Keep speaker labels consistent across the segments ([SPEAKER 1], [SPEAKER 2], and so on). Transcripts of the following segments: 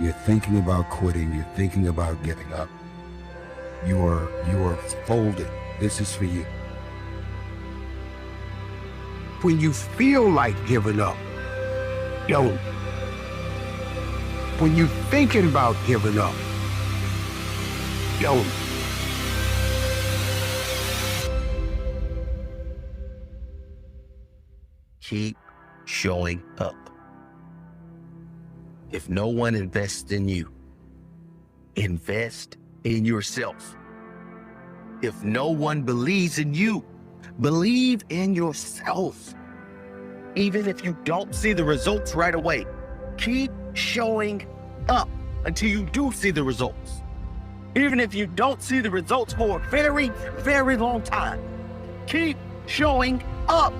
[SPEAKER 1] You're thinking about quitting. You're thinking about giving up. You are folded. This is for you. When you feel like giving up, don't. When you're thinking about giving up, don't.
[SPEAKER 2] Keep showing up. If no one invests in you, invest in yourself. If no one believes in you, believe in yourself. Even if you don't see the results right away, keep showing up until you do see the results. Even if you don't see the results for a very, very long time, keep showing up.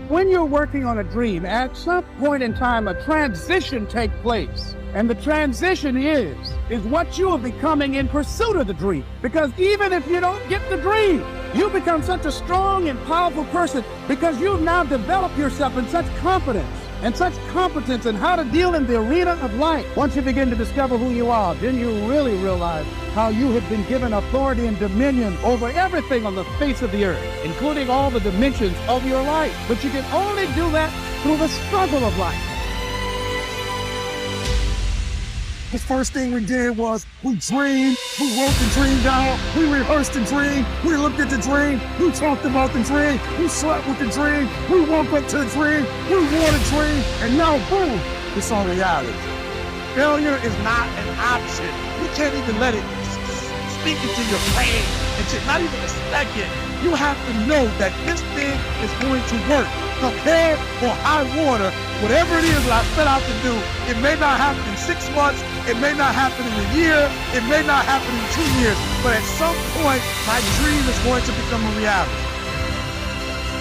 [SPEAKER 3] When you're working on a dream, at some point in time, a transition takes place. And the transition is what you are becoming in pursuit of the dream. Because even if you don't get the dream, you become such a strong and powerful person because you've now developed yourself in such confidence and such competence in how to deal in the arena of life. Once you begin to discover who you are, then you really realize how you have been given authority and dominion over everything on the face of the earth, including all the dimensions of your life. But you can only do that through the struggle of life.
[SPEAKER 4] The first thing we did was we dreamed, we wrote the dream down, we rehearsed the dream, we looked at the dream, we talked about the dream, we slept with the dream, we woke up to the dream, we wore the dream, and now boom, it's our reality. Failure is not an option. You can't even let it speak into your brain, not even a second. You have to know that this thing is going to work. Prepare for high water. Whatever it is that I set out to do, it may not happen in 6 months, it may not happen in a year, it may not happen in 2 years, but at some point, my dream is going to become a reality.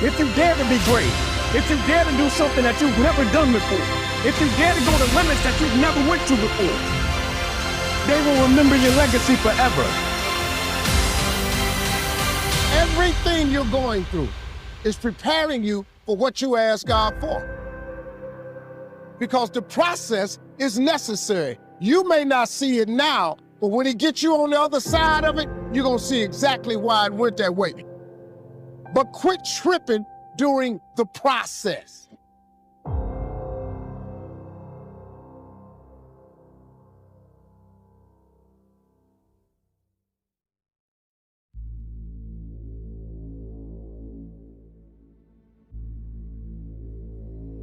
[SPEAKER 3] If you dare to be great, if you dare to do something that you've never done before, if you dare to go to limits that you've never went to before, they will remember your legacy forever. Everything you're going through is preparing you for what you ask God for. Because the process is necessary. You may not see it now, but when it gets you on the other side of it, you're gonna see exactly why it went that way. But quit tripping during the process.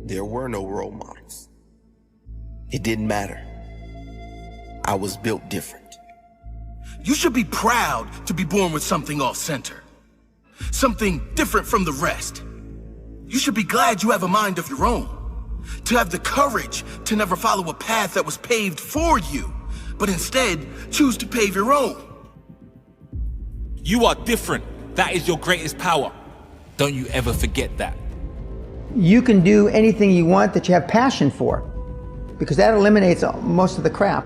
[SPEAKER 2] There were no role models. It didn't matter. I was built different.
[SPEAKER 5] You should be proud to be born with something off-center. Something different from the rest. You should be glad you have a mind of your own. To have the courage to never follow a path that was paved for you, but instead choose to pave your own.
[SPEAKER 6] You are different. That is your greatest power. Don't you ever forget that.
[SPEAKER 7] You can do anything you want that you have passion for, because that eliminates most of the crap.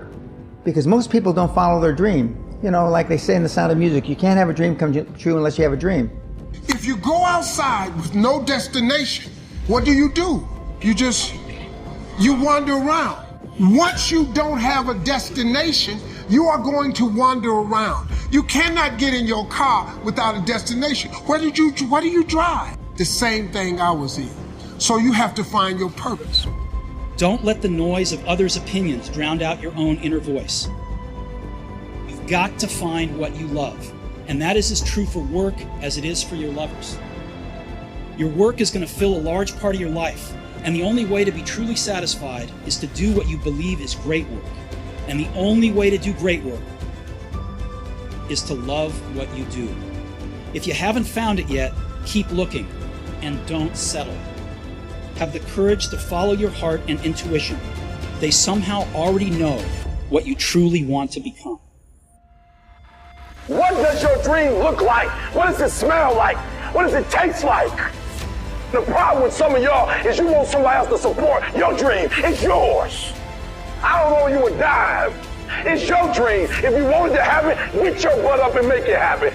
[SPEAKER 7] Because most people don't follow their dream. You know, like they say in The Sound of Music, you can't have a dream come true unless you have a dream.
[SPEAKER 1] If you go outside with no destination, what do? You wander around. Once you don't have a destination, you are going to wander around. You cannot get in your car without a destination. What do you drive? The same thing I was in. So you have to find your purpose.
[SPEAKER 8] Don't let the noise of others' opinions drown out your own inner voice. You've got to find what you love, and that is as true for work as it is for your lovers. Your work is going to fill a large part of your life, and the only way to be truly satisfied is to do what you believe is great work. And the only way to do great work is to love what you do. If you haven't found it yet, keep looking and don't settle. Have the courage to follow your heart and intuition. They somehow already know what you truly want to become.
[SPEAKER 4] What does your dream look like? What does it smell like? What does it taste like? The problem with some of y'all is you want somebody else to support your dream. It's yours. I don't owe you a dime. It's your dream. If you wanted to have it, get your butt up and make it happen.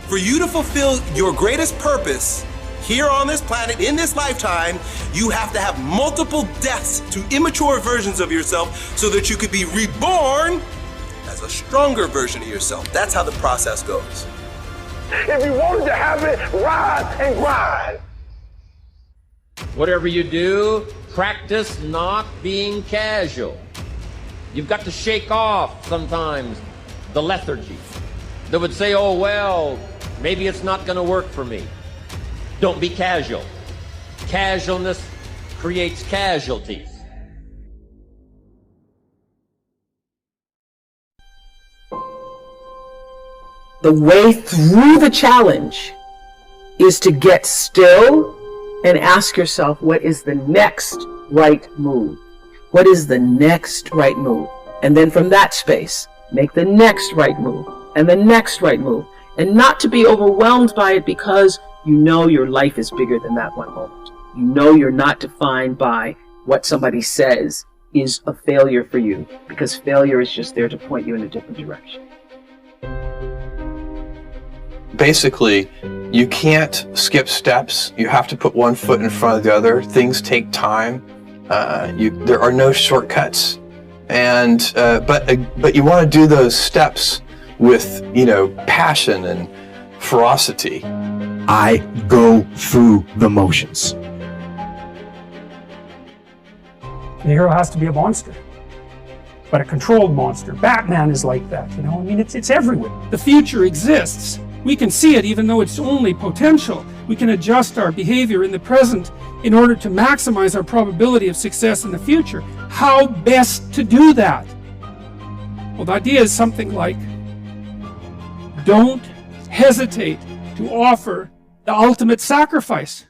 [SPEAKER 6] For you to fulfill your greatest purpose,
[SPEAKER 9] here on this planet, in this lifetime, you have to have multiple deaths to immature versions of yourself so that you could be reborn as a stronger version of yourself. That's how the process goes.
[SPEAKER 1] If you wanted to have it, rise and grind.
[SPEAKER 10] Whatever you do, practice not being casual. You've got to shake off sometimes the lethargy that would say, oh, well, maybe it's not going to work for me. Don't be casual. Casualness creates casualties.
[SPEAKER 11] The way through the challenge is to get still and ask yourself, what is the next right move? What is the next right move? And then from that space, make the next right move and the next right move. And not to be overwhelmed by it, because you know your life is bigger than that one moment. You know you're not defined by what somebody says is a failure for you, because failure is just there to point you in a different direction.
[SPEAKER 12] Basically, you can't skip steps. You have to put one foot in front of the other. Things take time. There are no shortcuts, and but you want to do those steps with, you know, passion and ferocity.
[SPEAKER 4] I go through the motions.
[SPEAKER 13] The hero has to be a monster, but a controlled monster. Batman is like that, you know? I mean, it's everywhere. The future exists. We can see it even though it's only potential. We can adjust our behavior in the present in order to maximize our probability of success in the future. How best to do that? Well, the idea is something like, don't hesitate to offer the ultimate sacrifice.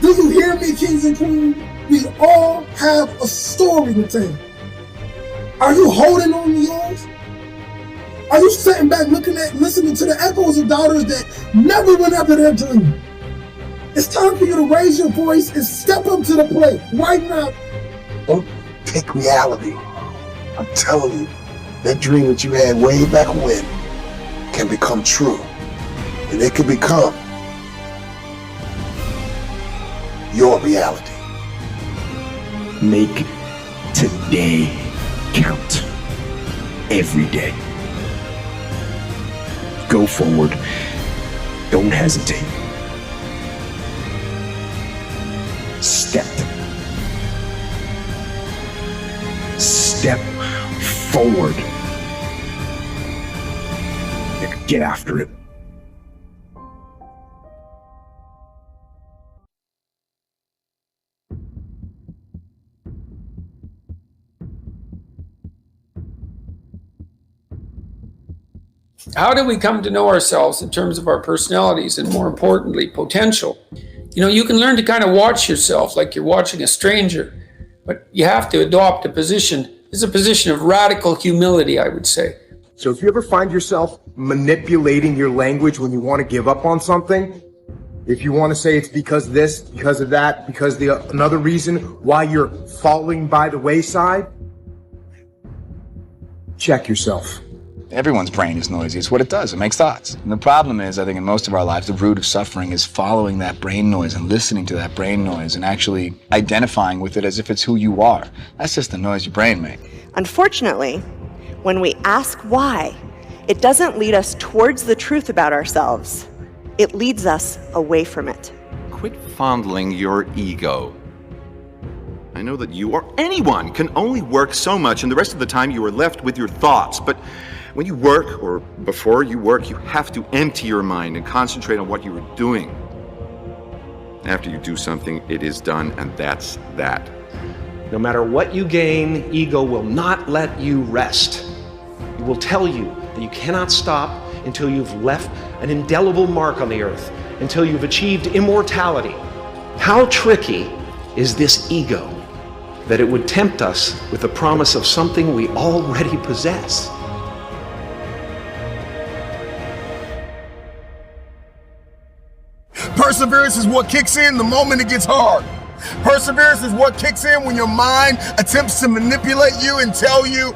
[SPEAKER 14] Do you hear me, kings and queens? We all have a story to tell. Are you holding on to yours? Are you sitting back listening to the echoes of doubters that never went after their dream? It's time for you to raise your voice and step up to the plate right now.
[SPEAKER 1] Don't take reality. I'm telling you, that dream that you had way back when can become true. And it can become your reality.
[SPEAKER 4] Make today count. Every day. Go forward. Don't hesitate. Step forward. And get after it.
[SPEAKER 13] How do we come to know ourselves in terms of our personalities and, more importantly, potential? You know, you can learn to kind of watch yourself like you're watching a stranger, but you have to adopt a position. It's a position of radical humility, I would say.
[SPEAKER 15] So if you ever find yourself manipulating your language when you want to give up on something, if you want to say it's because this, because of that, because another reason why you're falling by the wayside, check yourself.
[SPEAKER 16] Everyone's brain is noisy. It's what it does. It makes thoughts. And the problem is, I think in most of our lives, the root of suffering is following that brain noise and listening to that brain noise and actually identifying with it as if it's who you are. That's just the noise your brain makes.
[SPEAKER 17] Unfortunately, when we ask why, it doesn't lead us towards the truth about ourselves. It leads us away from it.
[SPEAKER 18] Quit fondling your ego. I know that you or anyone can only work so much, and the rest of the time you are left with your thoughts. But when you work, or before you work, you have to empty your mind and concentrate on what you are doing. After you do something, it is done, and that's that.
[SPEAKER 19] No matter what you gain, ego will not let you rest. It will tell you that you cannot stop until you've left an indelible mark on the earth, until you've achieved immortality. How tricky is this ego that it would tempt us with the promise of something we already possess?
[SPEAKER 4] Perseverance is what kicks in the moment it gets hard. Perseverance is what kicks in when your mind attempts to manipulate you and tell you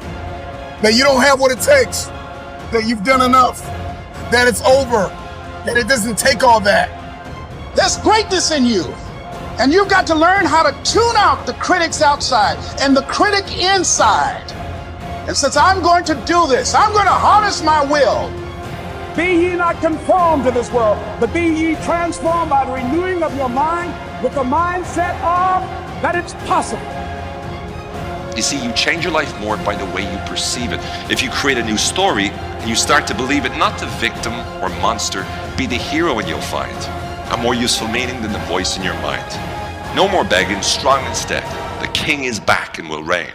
[SPEAKER 4] that you don't have what it takes, that you've done enough, that it's over, that it doesn't take all that.
[SPEAKER 3] There's greatness in you. And you've got to learn how to tune out the critics outside and the critic inside. And since I'm going to do this, I'm going to harness my will. Be ye not conformed to this world, but be ye transformed by the renewing of your mind with the mindset of that it's possible.
[SPEAKER 20] You see, you change your life more by the way you perceive it. If you create a new story and you start to believe it, not the victim or monster, be the hero, and you'll find a more useful meaning than the voice in your mind. No more begging, strong instead. The king is back and will reign.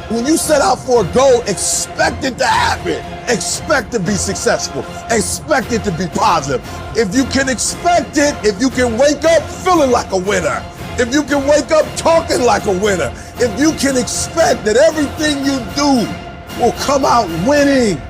[SPEAKER 21] When you set out for a goal, expect it to happen. Expect to be successful. Expect it to be positive. If you can expect it, if you can wake up feeling like a winner, if you can wake up talking like a winner, if you can expect that everything you do will come out winning,